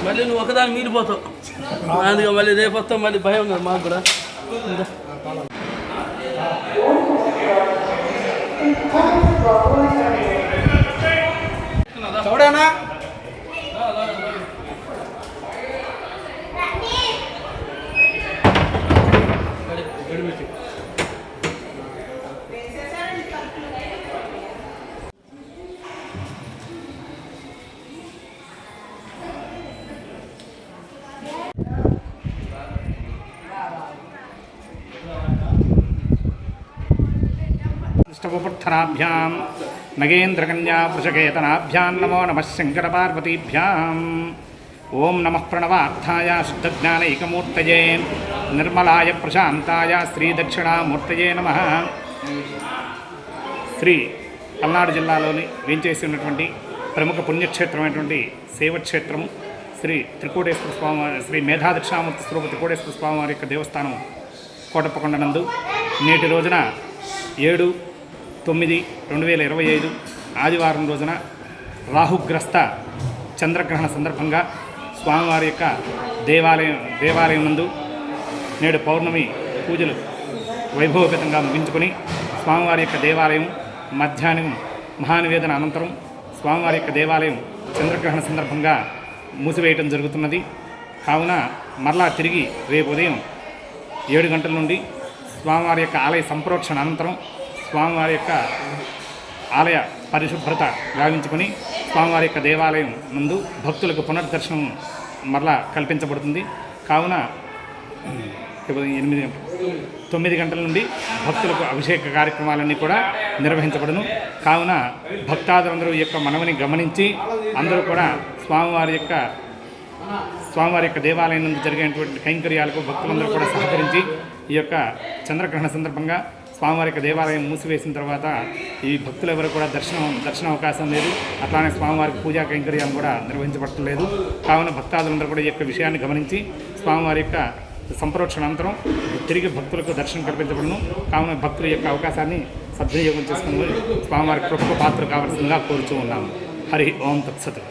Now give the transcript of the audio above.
మళ్ళీ నువ్వు ఒకదాని మీరిపోతావు, అందుకే మళ్ళీ రేపు వస్తావు, మళ్ళీ భయం కదా మాకు కూడా. చూడనా ष्टवपुत्थनाभ्यां नगेन्द्रकन्या वृषकेतनाभ्यां नमो नमः शङ्करपार्वतीभ्यां ओं नमः प्रणवार्थाय शुद्धज्ञानैकमूर्तये निर्मलाय प्रशान्ताय श्रीदक्षिणामूर्तये नमः। శ్రీ పల్నాడు జిల్లాలోని వేంచేసి ఉన్నటువంటి ప్రముఖ పుణ్యక్షేత్రమైనటువంటి శైవక్షేత్రము శ్రీ త్రికోటేశ్వర స్వామి శ్రీ మేధాదక్షిణామూర్తి స్వరూప త్రికోటేశ్వర స్వామి వారి యొక్క దేవస్థానం కోటప్పకొండ నందు నేటి రోజున 7/9/2025 ఆదివారం రోజున రాహుగ్రస్త చంద్రగ్రహణ సందర్భంగా స్వామివారి యొక్క దేవాలయం నందు నేడు పౌర్ణమి పూజలు వైభవపేతంగా ముగించుకొని స్వామివారి యొక్క దేవాలయం మధ్యాహ్నం మహానివేదన అనంతరం స్వామివారి యొక్క దేవాలయం చంద్రగ్రహణ సందర్భంగా మూసివేయటం జరుగుతున్నది. కావున మరలా తిరిగి రేపు ఉదయం 7 గంటల నుండి స్వామివారి యొక్క ఆలయ సంప్రోక్షణ అనంతరం స్వామివారి యొక్క ఆలయ పరిశుభ్రత గావించుకొని స్వామివారి యొక్క దేవాలయం నందు భక్తులకు పునర్దర్శనం మరలా కల్పించబడుతుంది. కావున 9 గంటల నుండి భక్తులకు అభిషేక కార్యక్రమాలన్నీ కూడా నిర్వహించబడును. కావున భక్తాదులందరూ ఈ యొక్క మనవిని గమనించి అందరూ కూడా స్వామివారి యొక్క దేవాలయం నుండి జరిగేటువంటి కైంకర్యాలకు భక్తులందరూ కూడా సహకరించి ఈ యొక్క చంద్రగ్రహణ సందర్భంగా స్వామివారి యొక్క దేవాలయం మూసివేసిన తర్వాత ఈ భక్తులు ఎవరు కూడా దర్శన అవకాశం లేదు. అట్లానే స్వామివారికి పూజా కైంకర్యాలు కూడా నిర్వహించబడలేదు. కావున భక్తాదులందరూ కూడా ఈ యొక్క విషయాన్ని గమనించి స్వామివారి యొక్క సంప్రోక్షణ అనంతరం తిరిగి భక్తులకు దర్శనం కల్పించబడును. కావున భక్తుల యొక్క అవకాశాన్ని సద్వినియోగం చేసుకుని స్వామివారి కృపకు పాత్ర కావాల్సిందిగా కోరుచూ ఉన్నాము. హరి ఓం తత్సత్.